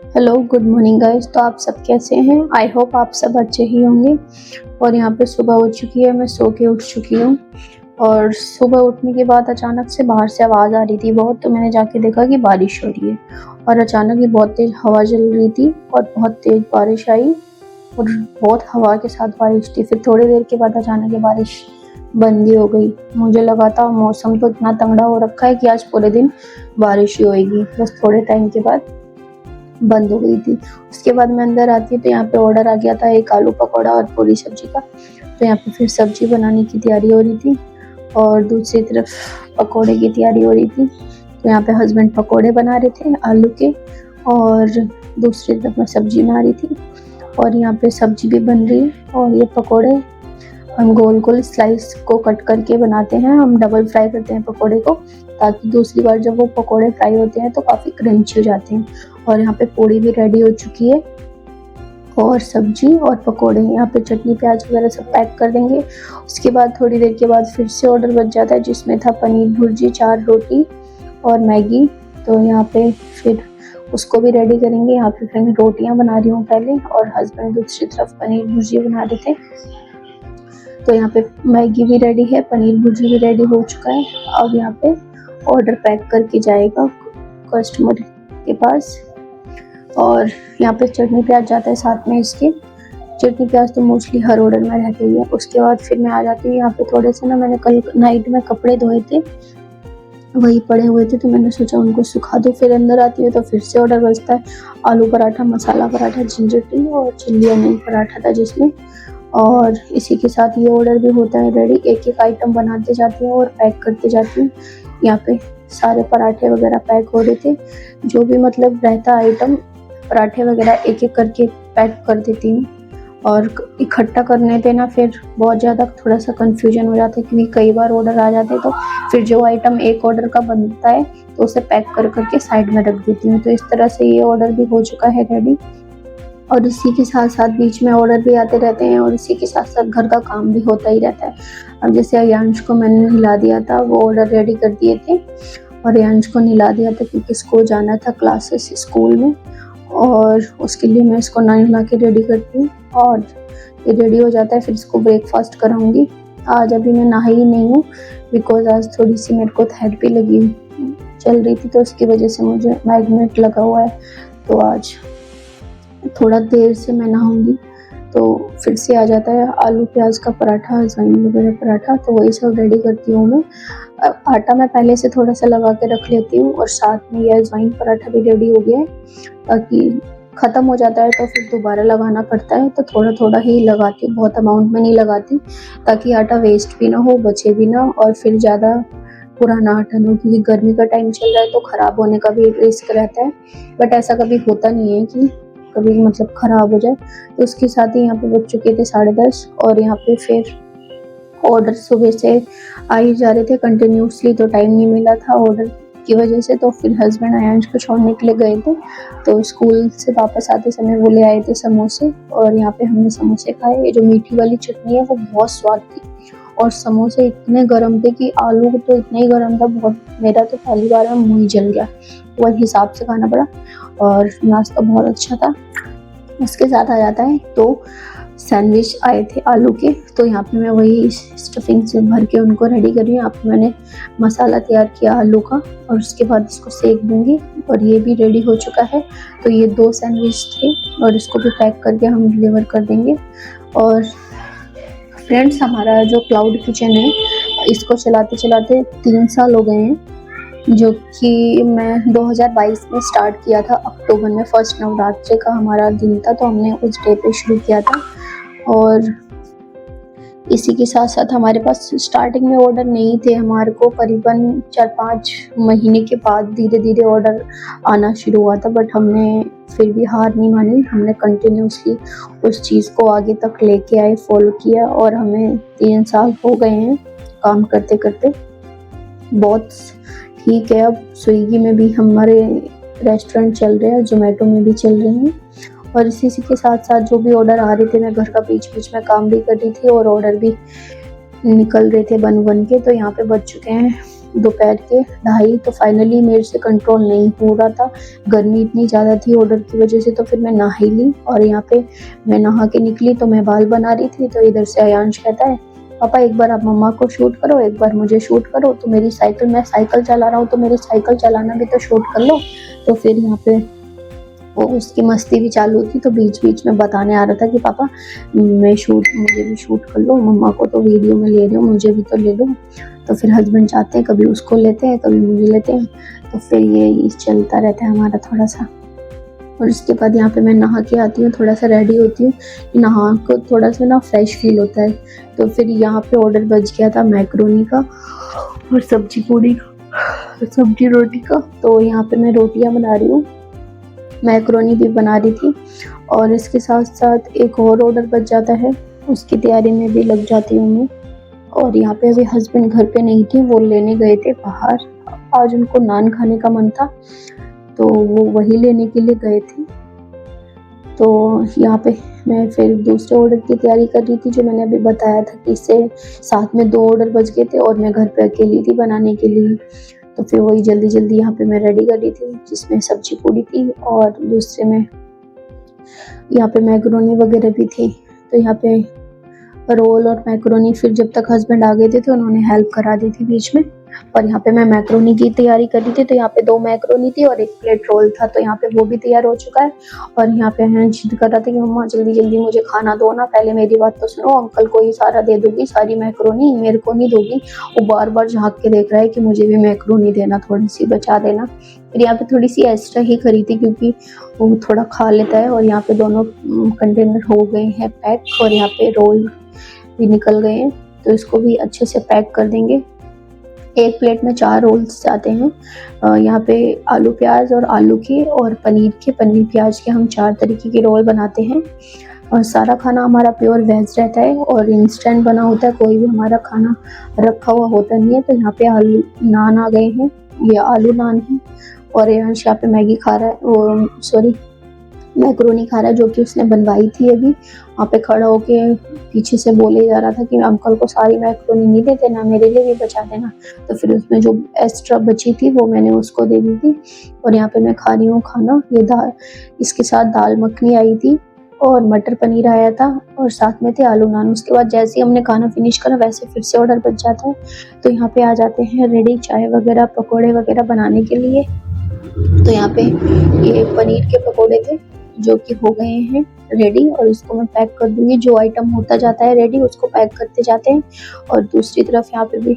Hello, good morning guys. तो आप सब कैसे हैं? आई होप आप सब अच्छे ही होंगे। और यहाँ पे सुबह हो चुकी है, मैं सो के उठ चुकी हूँ। और सुबह उठने के बाद अचानक से बाहर से आवाज़ आ रही थी बहुत, तो मैंने जाके देखा कि बारिश हो रही है। और अचानक ही बहुत तेज़ हवा चल रही थी और बहुत तेज़ बारिश आई और बहुत हवा के साथ बारिश थी। फिर थोड़ी देर के बाद अचानक ही बारिश बंद ही हो गई। मुझे लगा था मौसम तो इतना तंगड़ा हो रखा है कि आज पूरे दिन बारिश ही होएगी, बस थोड़े टाइम के बाद बंद हो गई थी। उसके बाद मैं अंदर आती तो यहाँ पे ऑर्डर आ गया था एक आलू पकौड़ा और पूरी सब्जी का। तो यहाँ पे फिर सब्जी बनाने की तैयारी हो रही थी और दूसरी तरफ पकौड़े की तैयारी हो रही थी। तो यहाँ पे हस्बैंड पकौड़े बना रहे थे आलू के और दूसरी तरफ मैं सब्जी बना रही थी। और यहाँ पे सब्जी भी बन रही है और ये पकौड़े हम गोल गोल स्लाइस को कट करके बनाते हैं। हम डबल फ्राई करते हैं पकोड़े को, ताकि दूसरी बार जब वो पकोड़े फ्राई होते हैं तो काफ़ी क्रंची हो जाते हैं। और यहाँ पे पूड़ी भी रेडी हो चुकी है और सब्जी और पकोड़े। यहाँ पे चटनी प्याज वगैरह सब पैक कर देंगे। उसके बाद थोड़ी देर के बाद फिर से ऑर्डर बच जाता है, जिसमें था पनीर भुर्जी, 4 रोटी और मैगी। तो यहाँ पे फिर उसको भी रेडी करेंगे। यहाँ पे फिर मैं रोटियाँ बना रही हूँ पहले और हस्बैंड दूसरी तरफ पनीर भुर्जी बना रहे थे। तो यहाँ पे मैगी भी रेडी है, पनीर भुर्जी भी रेडी हो चुका है। अब यहाँ पे ऑर्डर पैक करके जाएगा कस्टमर के पास। और यहाँ पे चटनी प्याज जाता है साथ में इसके। चटनी प्याज तो मोस्टली हर ऑर्डर में रहती ही है। उसके बाद फिर मैं आ जाती हूँ यहाँ पे। थोड़े से ना मैंने कल नाइट में कपड़े धोए थे, वही पड़े हुए थे, तो मैंने सोचा उनको सुखा दूँ। फिर अंदर आती हूँ तो फिर से ऑर्डर बजता है आलू पराठा, मसाला पराठा, जिंजर टी और चिल्ली अनियन पराठा था जिसमें। और इसी के साथ ये ऑर्डर भी होता है रेडी। एक एक आइटम बनाते जाती हूँ और पैक करते जाती हूँ। यहाँ पे सारे पराठे वगैरह पैक हो रहे थे, जो भी मतलब रहता आइटम पराठे वगैरह एक एक करके पैक कर देती हूँ। और इकट्ठा करने पे ना फिर बहुत ज़्यादा थोड़ा सा कंफ्यूजन हो जाता है, क्योंकि कई बार ऑर्डर आ जाते हैं तो फिर जो आइटम एक ऑर्डर का बनता है तो उसे पैक कर करके साइड में रख देती हूँ। तो इस तरह से ये ऑर्डर भी हो चुका है रेडी। और इसी के साथ साथ बीच में ऑर्डर भी आते रहते हैं और इसी के साथ साथ घर का काम भी होता ही रहता है। अब जैसे अयांश को मैंने नहला दिया था, वो ऑर्डर रेडी कर दिए थे और अयांश को नहला दिया था क्योंकि इसको जाना था क्लासेस स्कूल में, और उसके लिए मैं इसको नहला के रेडी करती हूँ और ये रेडी हो जाता है। फिर इसको ब्रेकफास्ट कराऊंगी। आज अभी मैं नहाई ही नहीं हूँ, बिकॉज आज थोड़ी सी मेरे को थेरेपी लगी चल रही थी, तो उसकी वजह से मुझे मैग्नेट लगा हुआ है। तो आज थोड़ा देर से मैं नहाऊंगी। तो फिर से आ जाता है आलू प्याज का पराठा, अजवाइन वगैरह पराठा, तो वही सब रेडी करती हूँ मैं। आटा मैं पहले से थोड़ा सा लगा के रख लेती हूँ और साथ में ये अजवाइन पराठा भी रेडी हो गया है, ताकि ख़त्म हो जाता है तो फिर दोबारा लगाना पड़ता है। तो थोड़ा थोड़ा ही लगाती हूँ, बहुत अमाउंट में नहीं लगाती, ताकि आटा वेस्ट भी ना हो, बचे भी ना और फिर ज़्यादा पुराना आटा ना हो, क्योंकि गर्मी का टाइम चल रहा है तो ख़राब होने का भी रिस्क रहता है। बट ऐसा कभी होता नहीं है कि कभी मतलब ख़राब हो जाए। तो उसके साथ ही यहाँ पे बज चुके थे 10:30 और यहाँ पे फिर ऑर्डर सुबह से आ ही जा रहे थे कंटिन्यूसली, तो टाइम नहीं मिला था ऑर्डर की वजह से। तो फिर हस्बैंड अयांश को छोड़ने के लिए गए थे, तो स्कूल से वापस आते समय वो ले आए थे समोसे और यहाँ पे हमने समोसे खाए। ये जो मीठी वाली चटनी है वो बहुत स्वाद थी और समोसे इतने गर्म थे कि आलू तो इतना ही गर्म था, बहुत, मेरा तो पहली बार में मुँह ही जल गया। वो हिसाब से खाना पड़ा और नाश्ता बहुत अच्छा था। उसके साथ आ जाता है तो सैंडविच आए थे आलू के, तो यहाँ पे मैं वही स्टफिंग से भर के उनको रेडी कर रही हूँ। यहाँ पे मैंने मसाला तैयार किया आलू का और उसके बाद इसको सेक दूंगी और ये भी रेडी हो चुका है। तो ये 2 सैंडविच थे और इसको भी पैक करके हम डिलीवर कर देंगे। और फ्रेंड्स, हमारा जो क्लाउड किचन है इसको चलाते चलाते 3 साल हो गए हैं, जो कि मैं 2022 में स्टार्ट किया था। अक्टूबर में फर्स्ट नवरात्रि का हमारा दिन था, तो हमने उस डे पे शुरू किया था। और इसी के साथ साथ हमारे पास स्टार्टिंग में ऑर्डर नहीं थे। हमारे को करीबन 4-5 महीने के बाद धीरे धीरे ऑर्डर आना शुरू हुआ था, बट हमने फिर भी हार नहीं मानी। हमने कंटिन्यूसली उस चीज़ को आगे तक लेके आए, फॉलो किया और हमें 3 साल हो गए हैं काम करते करते। बहुत ठीक है, अब स्विगी में भी हमारे रेस्टोरेंट चल रहे हैं, जोमेटो में भी चल रहे हैं। और इसी के साथ साथ जो भी ऑर्डर आ रहे थे, मैं घर का बीच बीच में काम भी कर रही थी और ऑर्डर भी निकल रहे थे बन के। तो यहाँ पे बज चुके हैं दोपहर के 2:30, तो फाइनली मेरे से कंट्रोल नहीं हो रहा था, गर्मी इतनी ज़्यादा थी ऑर्डर की वजह से, तो फिर मैं नहा ही ली। और यहाँ पे मैं नहा के निकली तो मैं बाल बना रही थी, तो इधर से अयांश कहता है पापा एक बार आप मम्मा को शूट करो, एक बार मुझे शूट करो। तो मेरी साइकिल, मैं साइकिल चला रहा हूँ तो मेरी साइकिल चलाना भी तो शूट कर लो। तो फिर यहाँ पे वो उसकी मस्ती भी चालू थी, तो बीच बीच में बताने आ रहा था कि पापा मुझे भी शूट कर लो, मम्मा को तो वीडियो में ले रहे हो, मुझे भी तो ले लो। तो फिर हस्बैंड चाहते हैं कभी उसको लेते हैं कभी मुझे लेते हैं, तो फिर ये चलता रहता है हमारा थोड़ा सा। और उसके बाद यहाँ पे मैं नहा के आती हूँ, थोड़ा सा रेडी होती हूँ, नहा को थोड़ा सा ना फ्रेश फील होता है। तो फिर यहाँ पे ऑर्डर बच गया था मैक्रोनी का और सब्जी रोटी का। तो यहाँ पे मैं रोटियाँ बना रही हूँ, मैक्रोनी भी बना रही थी, और इसके साथ साथ एक और ऑर्डर बच जाता है, उसकी तैयारी में भी लग जाती हूँ मैं। और यहाँ पे अभी हस्बैंड घर पे नहीं थे, वो लेने गए थे बाहर, आज उनको नान खाने का मन था तो वो वही लेने के लिए गए थे। तो यहाँ पे मैं फिर दूसरे ऑर्डर की तैयारी कर रही थी, जो मैंने अभी बताया था कि इससे साथ में 2 ऑर्डर बच गए थे और मैं घर पे अकेली थी बनाने के लिए। तो फिर वही जल्दी जल्दी यहाँ पे मैं रेडी कर रही थी, जिसमें सब्जी पूड़ी थी और दूसरे में यहाँ पे मैक्रोनी वगैरह भी थी। तो यहाँ पे रोल और मैक्रोनी फिर जब तक हस्बैंड आ गए थे तो उन्होंने हेल्प करा दी थी बीच में। और यहाँ पे मैं मैक्रोनी की तैयारी कर रही थी, तो यहाँ पे 2 मैक्रोनी थी और 1 प्लेट रोल था, तो यहाँ पे वो भी तैयार हो चुका है। और यहाँ पे मैं जिद कर रहा था कि मम्मा जल्दी जल्दी मुझे खाना दो ना, पहले मेरी बात तो सुनो, अंकल को ही सारा दे दोगी, सारी मैक्रोनी मेरे को नहीं दोगी। वो बार बार झाँक के देख रहा है कि मुझे भी मैक्रोनी देना, थोड़ी सी बचा देना। फिर यहाँ पे थोड़ी सी एक्स्ट्रा ही करी थी क्योंकि वो थोड़ा खा लेता है। और यहाँ पे दोनों कंटेनर हो गए हैं पैक, और यहाँ पे रोल भी निकल गए हैं, तो इसको भी अच्छे से पैक कर देंगे। 1 प्लेट में 4 रोल्स जाते हैं। यहाँ पे आलू प्याज और आलू के और पनीर प्याज के हम 4 तरीके के रोल बनाते हैं। और सारा खाना हमारा प्योर वेज रहता है और इंस्टेंट बना होता है, कोई भी हमारा खाना रखा हुआ होता नहीं है। तो यहाँ पे आलू नान आ गए हैं, ये आलू नान है। और यहाँ पे मैगी खा रहा है, मैक्रोनी खा रहा है, जो कि उसने बनवाई थी अभी। वहाँ पे खड़ा होके पीछे से बोले जा रहा था कि अंकल को सारी मैक्रोनी नहीं दे देना, मेरे लिए भी बचा देना। तो फिर उसमें जो एक्स्ट्रा बची थी वो मैंने उसको दे दी थी। और यहाँ पे मैं खा रही हूँ खाना, ये दाल, इसके साथ दाल मखनी आई थी और मटर पनीर आया था और साथ में थे आलू नान। उसके बाद जैसे ही हमने खाना फिनिश करा वैसे फिर से ऑर्डर बच जाता है। तो यहाँ पे आ जाते हैं रेडी चाय वगैरह पकौड़े वगैरह बनाने के लिए। तो यहाँ पे ये पनीर के पकौड़े थे जो कि हो गए हैं रेडी, और इसको मैं पैक कर दूंगी। जो आइटम होता जाता है रेडी उसको पैक करते जाते हैं। और दूसरी तरफ यहाँ पे भी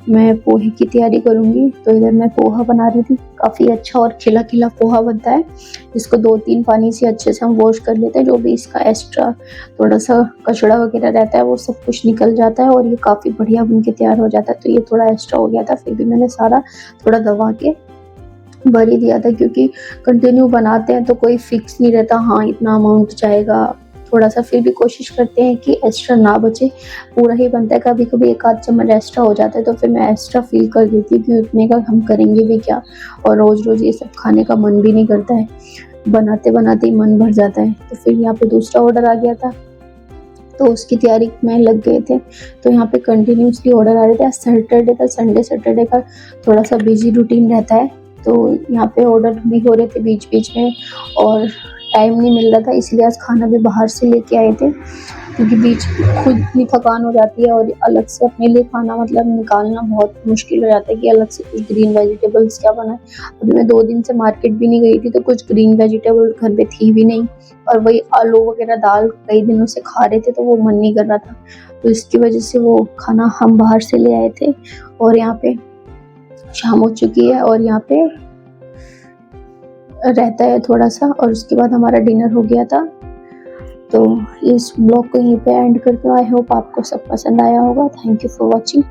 मैं पोहे की तैयारी करूंगी। तो इधर मैं पोहा बना रही थी, काफ़ी अच्छा और खिला खिला पोहा बनता है। इसको 2-3 पानी से अच्छे से हम वॉश कर लेते हैं, जो भी इसका एक्स्ट्रा थोड़ा सा कचड़ा वगैरह रहता है वो सब कुछ निकल जाता है और ये काफ़ी बढ़िया बन के तैयार हो जाता है। तो ये थोड़ा एक्स्ट्रा हो गया था, फिर भी मैंने सारा थोड़ा दबा के भर ही दिया था, क्योंकि कंटिन्यू बनाते हैं तो कोई फिक्स नहीं रहता, हाँ इतना अमाउंट जाएगा। थोड़ा सा फिर भी कोशिश करते हैं कि एक्स्ट्रा ना बचे, पूरा ही बनता है। कभी कभी 1 आध चम्मच एक्स्ट्रा हो जाता है तो फिर मैं एक्स्ट्रा फील कर देती हूँ कि उतने का हम करेंगे भी क्या, और रोज़ रोज़ ये सब खाने का मन भी नहीं करता है, बनाते बनाते ही मन भर जाता है। तो फिर यहाँ पे दूसरा ऑर्डर आ गया था तो उसकी तैयारी में लग गए थे। तो यहाँ पे कंटिन्यूसली ऑर्डर आ रहे थे। सैटरडे का सैटरडे का थोड़ा सा बिजी रूटीन रहता है, तो यहाँ पे ऑर्डर भी हो रहे थे बीच बीच में और टाइम नहीं मिल रहा था, इसलिए आज खाना भी बाहर से लेके आए थे, क्योंकि बीच खुद इतनी थकान हो जाती है और अलग से अपने लिए खाना मतलब निकालना बहुत मुश्किल हो जाता है कि अलग से कुछ ग्रीन वेजिटेबल्स क्या बनाए। अभी मैं 2 दिन से मार्केट भी नहीं गई थी तो कुछ ग्रीन वेजिटेबल घर पे थी भी नहीं, और वही आलू वगैरह दाल कई दिनों से खा रहे थे तो वो मन नहीं कर रहा था, तो इसकी वजह से वो खाना हम बाहर से ले आए थे। और यहाँ पे शाम हो चुकी है और यहाँ पे रहता है थोड़ा सा, और उसके बाद हमारा डिनर हो गया था। तो इस ब्लॉग को यहीं पे एंड करते हूँ। आई होप आपको सब पसंद आया होगा। Thank you for watching.